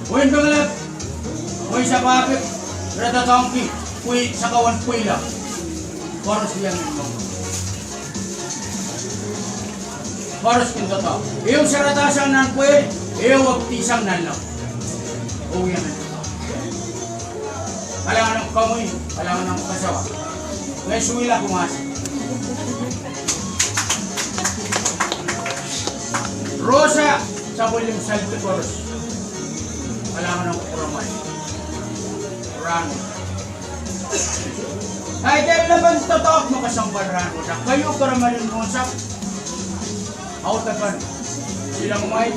Uy, bangalap. Uy, sa papit. Rata tangki. Uy, sa kawan puy lang. Boros yang mo. Boros kinto to. Iyong sa rata sang nan puy. Iyong wagtisang nan lang. Uy, yan ito. Kailangan ng kamoy. Kailangan ng kasawa. May suwila kumasa. Rosa sa William Salve Boros. Kailangan ng kuramay. Rano. Ay, dahil naman totoo mo kasambal rano. Kayo karamalin mo sa autapan. Silang may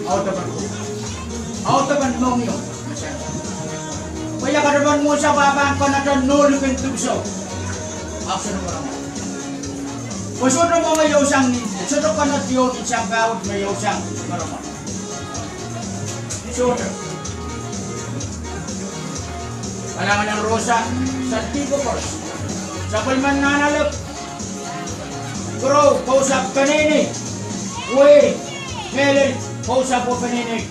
autapan. Autapan mo yun. Kaya karaman mo sa babang ko na doon nulikin tugso. Action mo naman. Kusunod mo ngayon siyang ninja. Sunod ka na diyon isang gawad ngayon siyang karaman. Sunod. Kailangan ng rosa sa tipo course. Sa palman nanalap. Bro, kausap kanini. Uy, Melin, kausap po kanini.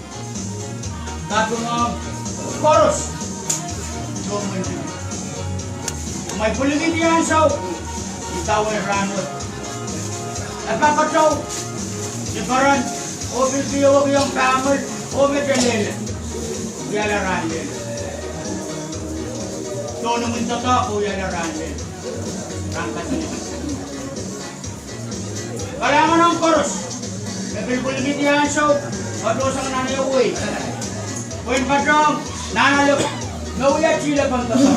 Tato nga, chorus. May puligid yan sa ikaw ay ranot. At papataw, siparan, o bibiyawag yung kamel, o bidalil. Yala ranil. Tono mo ito to, o yala ranil. Rangkas nito. Kailangan ng chorus. May puligid yan sa padosang nanayaway. Puwin padong, nanalap. Nawiyat sila pang totoo.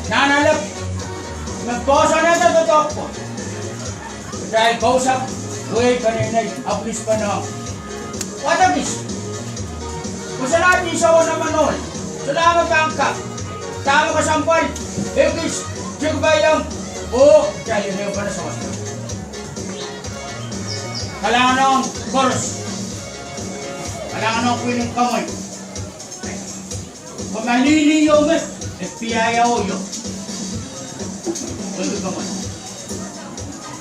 Nanalap. Nagkosa na sa totoo po. Dahil kausap, uy, kaninay, aplis pa na. What a miss? Kung sa natin isaw naman nun, salamat ka angka. Tama ka sampal. Ekis, sigbayang. Oo, kaya yun yung para sa wasta. Kailangan ng chorus. Kailangan ng piling kamay. Kung maliliyaw mo, piyayaw yun. Pwede ka man.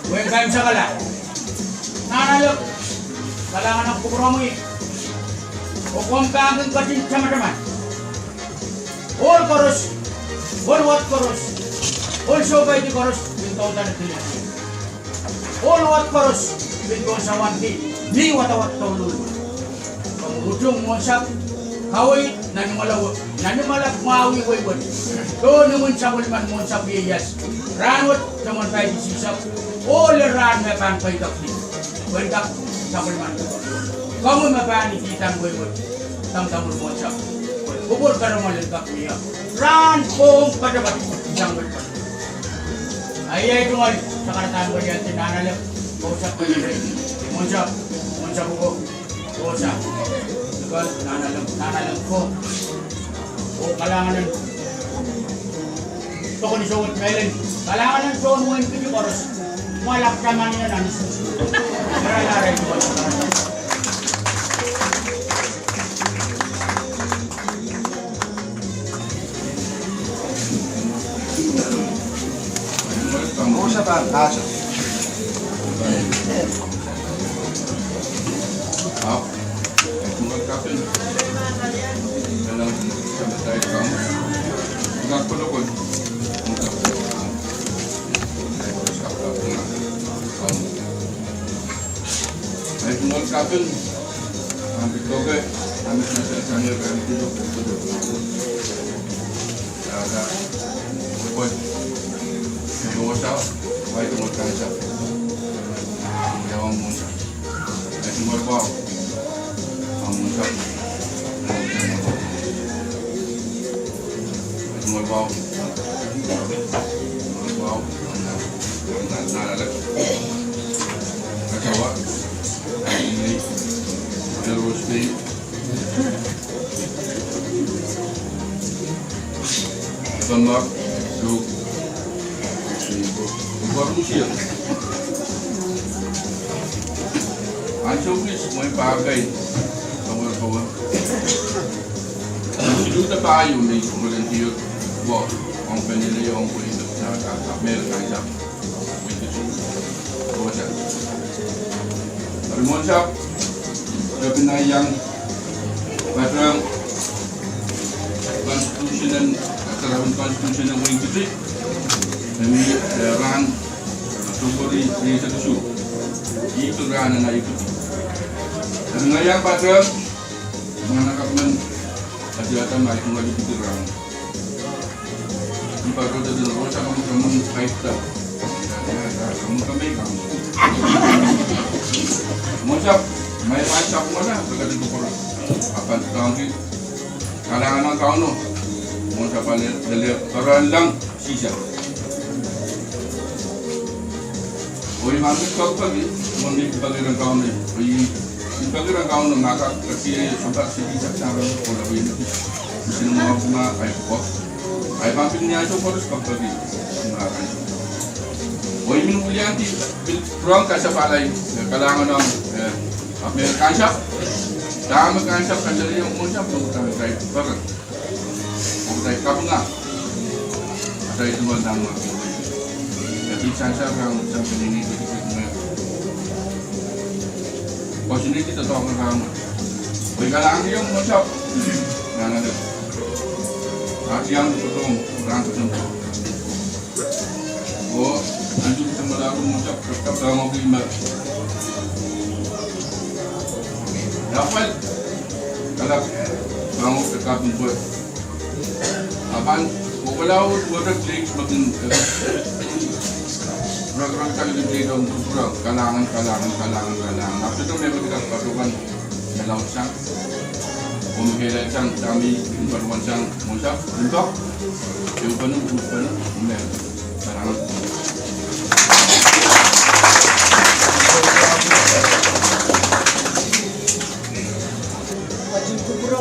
Huwag kayo sa kala. Nanalok. Kailangan ng pukura mo yun. O kung kaging patin sa mataman. All chorus. All what chorus. All show by the chorus. Bintaw na natin. All what chorus. Bintaw sa wanti. Di watawat tawlul. Pangudong mo sa kaway, nanimalak maawi wayway. Doon naman sa kulman mo sa piyas. Ranot naman tayo disisap. All ran may pan kay kapli. Welcome sa kulman. Kamu mapani kitang wayway. Tamtamul mo sa. Bubur ka naman lang kapli. Ran kong padabat. Isang kulman. Ay tungal. Sa karataan ko yan tinanalap. Kausap ko yun. Munsa buko. Rosa. Nanalang ko. O kailangan ng ito ko ni Sowat Melin. Kailangan ng Sowat mo yung pinikoros. Malak naman yan ang susunod. Narayaray ko ba? Rosa pa, Rosa. Kapil. Dalam kabatay kamu. Nagpulukod. Ay tungkol kapil. Ang bitoke. Ang nasa kanya kaya dito. Ada. Pupod. Nagawasa. Ay tungkol kansa. Yawang muna. Ay tungkol ba? Wow. Wow. Nalala. Kakawa. Ini. Rosti. Tomak. Duk. Baru siap. Anchovies may pakai. Kawan-kawan. Sudah tayo ni volunteer. Wow, ang panila yung kulit sa kapel kaya with the rosa. Almonsa, gabi na yang Patrang Constitution Karawan Constitution ng Wing Kitri kami ran sukuri di satu su itu ran na itu ngayang patrang manakap man kajatan mai kembali itu ran di patro de rosa kamu kaita kamu Mocap, may macap mo na, pagdating ko pala. Apan tangki, kalangan ng kauno. Mocap pa karan lang sisa. Oy, mamit ko pagi, mamit pagi ng kauno. Oy, pagi ng kauno ngaka kasi sampai sisa sa ko la bin. Sino mo kuma ay ko. Ay mamit niya ito poros pagi. Ngaka. Oy, minulian di ruang kasa palay kalangan ng American shop. Dami kan shop kan jadi yang muncul bukan kayak barang. Bukan kapunga. Ada itu nama. Jadi sansa yang sampai ini itu kita. Posisi kita tahu kan. Oy, kalangan yang muncul. Nana. Asian betul orang betul. Oh, anjing semula aku muncul tetap dalam mobil mbak. Dapat kalau kamu tetap membuat apaan? Kalau buat klik makin program kali ini dong program kalangan. Apa itu memang kita perlukan dalam sang pemilihan sang kami perlukan sang muncul untuk penuh kalangan.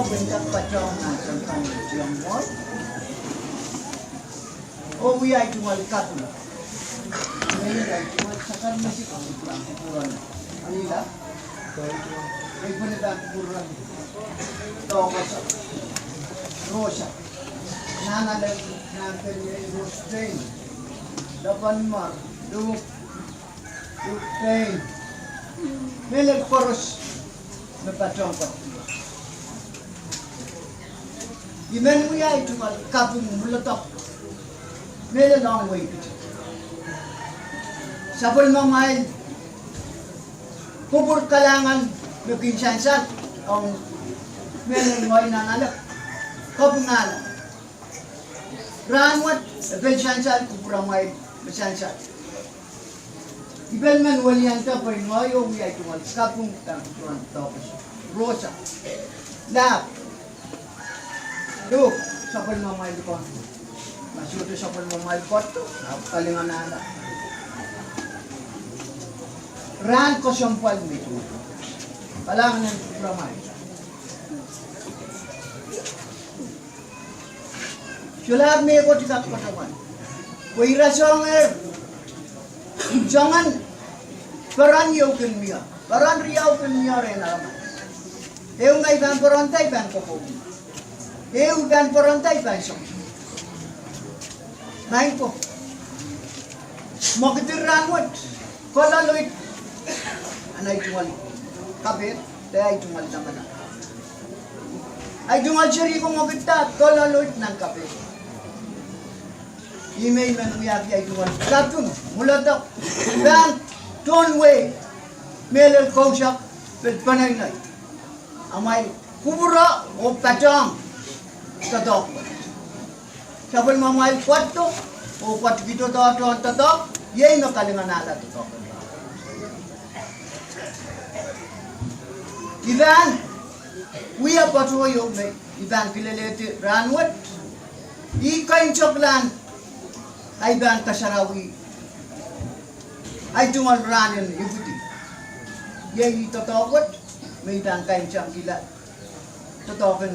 Bentak pacong tentang Tiongkok. Oh, we are cuma katu. Ini cuma sekarang masih kurang. Ini lah. Ini benar kurang. Tahu masa. Rosa. Nana le nanti Rose train. Dapat mar. Duk train. Melek poros. Berpacong pat. Imen we are to kapung mulatok. Made a long way. Sapul mamay kubur kalangan nakinsansan ang meron ngoy nanalak. Kapung nala. Ranwat bensansan kubur may bensansan. Ibel man walian ta pa ngoy o we are to kapung tang tapos. Rosa. Lap. Look, sapal mamay ko. Masuk tu sapal mamay ko tu, palingan nana. Ran ko sampal itu. Palangan ng ramay. Sulab me ko tidak patawan. Kuira jangan peran yaukin mia. Peran riau kin mia rena. Eu ngai ban perantai ban ko. Eu ban perantai pasok. Main ko. Magdiran wat. Kola loit. Anay tumal. Kabit. Ay tumal naman. Ay tumal siri ko magditat. Kola loit ng kabit. Email man uyag ay tumal. Katun. Muladak. Dan. Tonway. Melel kausak. Panay na. Amay. Kubura o patang. Tatok. Sabal mamay kwatto o kwat gitu tatok. Yay no kalingan nala tatok. Ivan, we are patrol yo me. Ivan kilelete ranwat. Ikain choklan. Ay ban kasarawi. Ay tumal ranin ibuti. Yay tatokot. May dan kain cham gila. Tatokin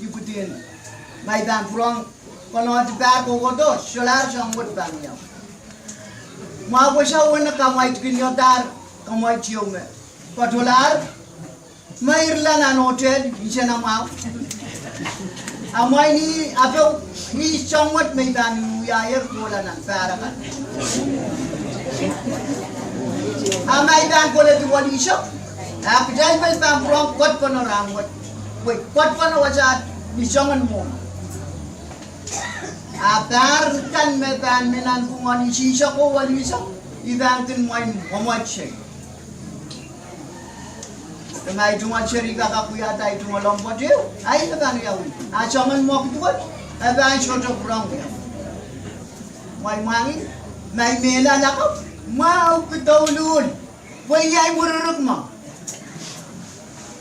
ibutin. May dan pulang kalau ada bag ogodo, solar sambut banyak. Mau besar warna kamai kinyotar, kamai cium. Patular, mairlah nan hotel, isi nama. Amai ni apa? Ni sambut medan air bola nan parakan. Amai dan bola tu wali shop. Aku jangan bel pulang kot panoramut. Wait, what pa na wasa nisangan mo? Atar kan metan menan kungan isisa ko walisa ibangtin mo ay mamat siya. Tengah itu macam rika kapuya tay itu melompat dia, ay nakan ya uli. Acaman mo kituan, abang short kurang dia. May mangi, may mela lakap, mau ketulun, wayai mururuk ma.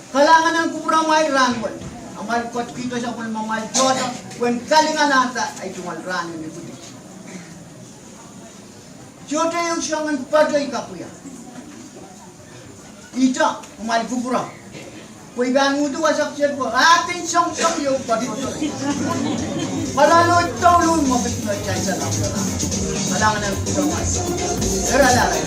Kalangan ang kurang may ranwan. Amal kot kita sa pun mamal jodoh, when kalingan ata ay tumal ranwan ni putih. Jodoh yung siyang paday kapuya. Ita, umay kubura. Kung ibang mudo wasak siya po, ating siyang yung patuloy. Malalo ito, lun mo, bitin na siya sa lang. Malangan ang kumamay. Pero alala,